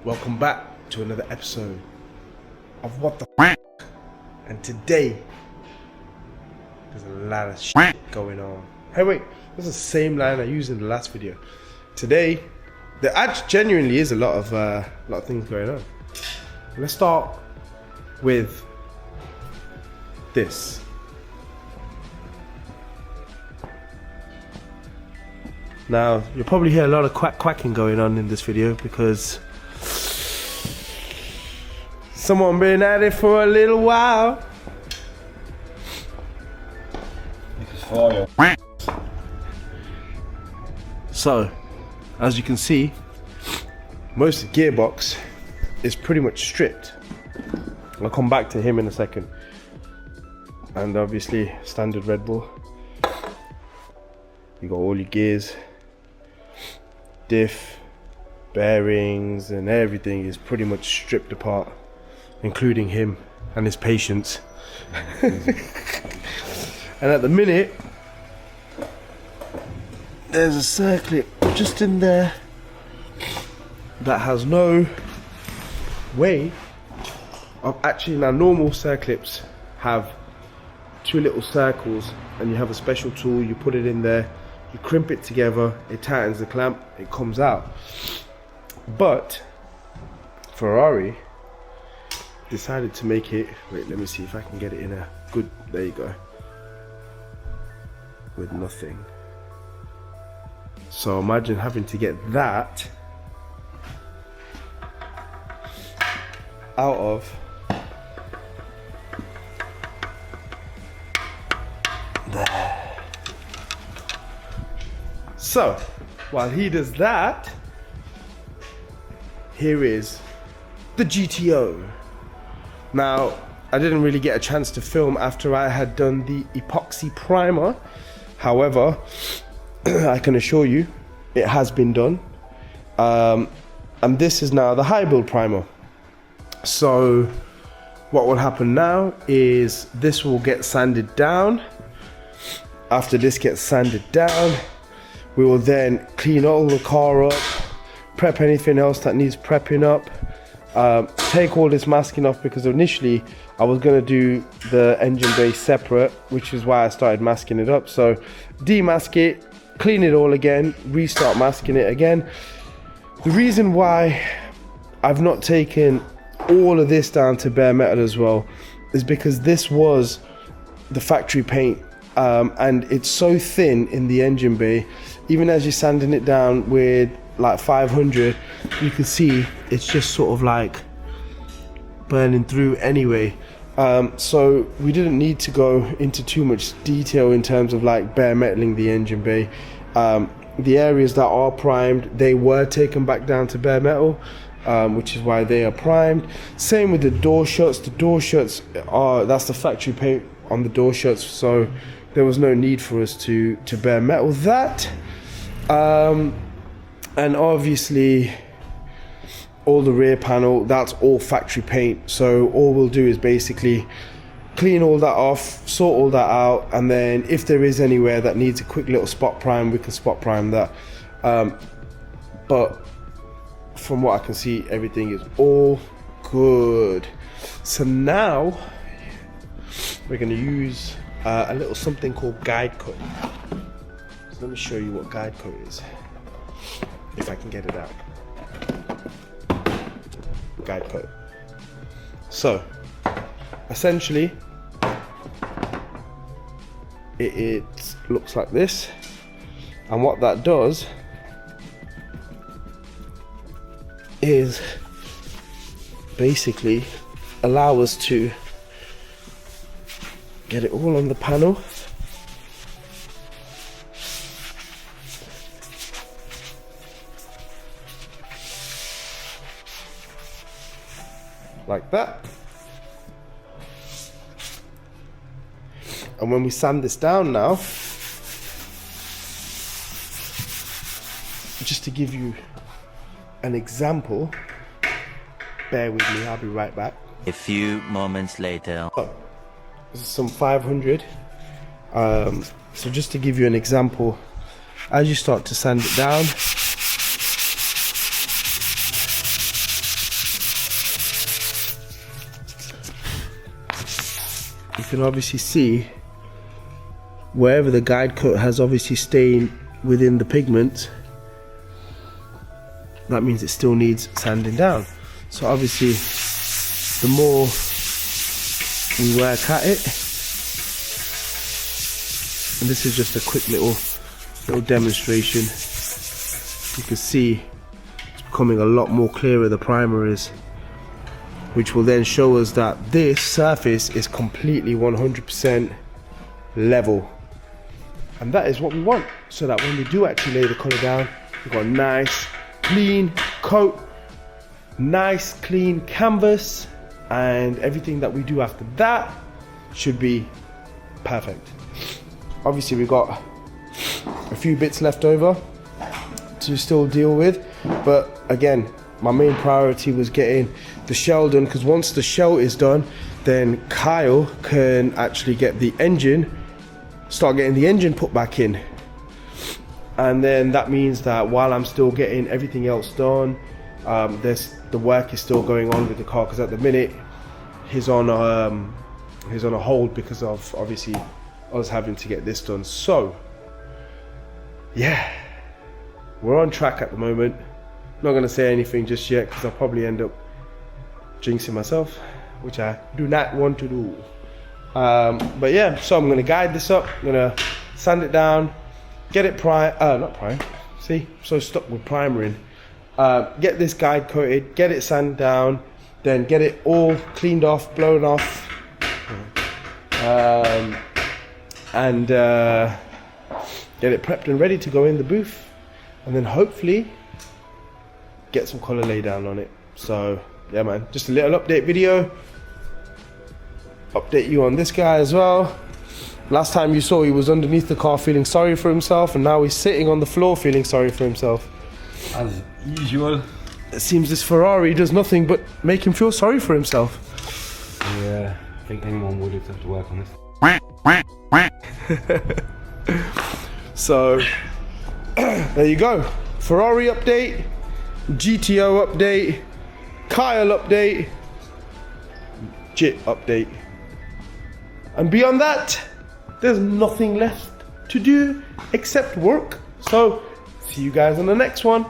Welcome back to another episode of What the F***. And today, there's a lot of shit going on. Hey wait, that's the same line I used in the last video. Today, there actually genuinely is a lot of things going on. Let's start with this. Now, you'll probably hear a lot of quacking going on in this video because someone been at it for a little while. So, as you can see, most of the gearbox is pretty much stripped. I'll come back to him in a second. And obviously, standard Red Bull. You got all your gears, diff, bearings, and everything is pretty much stripped apart, including him and his patience. And at the minute, there's a circlip just in there that has no way of actually. Now, normal circlips have two little circles, and you have a special tool, you put it in there, you crimp it together, it tightens the clamp, it comes out. But Ferrari decided to make it, wait, let me see if I can get it in a good, there you go, with nothing. So imagine having to get that out of there. So while he does that, here is the GTO. Now, I didn't really get a chance to film after I had done the epoxy primer. However, I can assure you it has been done. And this is now the high build primer. So what will happen now is this will get sanded down. After this gets sanded down, we will then clean all the car up, prep anything else that needs prepping up, take all this masking off, because initially I was going to do the engine bay separate, which is why I started masking it up. So demask it, clean it all again, restart masking it again. The reason why I've not taken all of this down to bare metal as well is because this was the factory paint, and it's so thin in the engine bay. Even as you're sanding it down with like 500, you can see it's just sort of like burning through anyway. So we didn't need to go into too much detail in terms of like bare metaling the engine bay. The areas that are primed, they were taken back down to bare metal, which is why they are primed. Same with the door shuts. The door shuts are, that's the factory paint on the door shuts, so there was no need for us to bare metal that. And obviously all the rear panel, that's all factory paint. So all we'll do is basically clean all that off, sort all that out, and then if there is anywhere that needs a quick little spot prime, we can spot prime that. But from what I can see, everything is all good. So now we're going to use a little something called guide coat. So let me show you what guide coat is, if I can get it out. Guide coat. So essentially it looks like this, and what that does is basically allow us to get it all on the panel. Like that. And when we sand this down now, just to give you an example, bear with me, I'll be right back. A few moments later. This is some 500. So just to give you an example, as you start to sand it down, can obviously see wherever the guide coat has obviously stayed within the pigment, that means it still needs sanding down. So obviously the more we work at it, and this is just a quick little demonstration, you can see it's becoming a lot more clearer, the primer is, which will then show us that this surface is completely 100% level, and that is what we want, so that when we do actually lay the colour down, we've got a nice clean coat, nice clean canvas, and everything that we do after that should be perfect. Obviously we've got a few bits left over to still deal with, but again, my main priority was getting the shell done, because once the shell is done, then Kyle can actually get the engine, start getting the engine put back in. And then that means that while I'm still getting everything else done, the work is still going on with the car, because at the minute he's on a hold because of obviously us having to get this done. So yeah, we're on track at the moment. Not gonna say anything just yet, because I'll probably end up jinxing myself, which I do not want to do. But yeah, so I'm gonna guide this up, I'm gonna sand it down, get it not prime, see, I'm so stuck with primering. Get this guide coated, get it sanded down, then get it all cleaned off, blown off, and get it prepped and ready to go in the booth, and then hopefully get some colour laid down on it. So yeah man, just a little update video, update you on this guy as well. Last time you saw, he was underneath the car feeling sorry for himself, and now he's sitting on the floor feeling sorry for himself. As usual. It seems this Ferrari does nothing but make him feel sorry for himself. Yeah, I think anyone would if they have to work on this. So there you go, Ferrari update, GTO update, Kyle update, JIT update, and beyond that there's nothing left to do except work. So see you guys on the next one.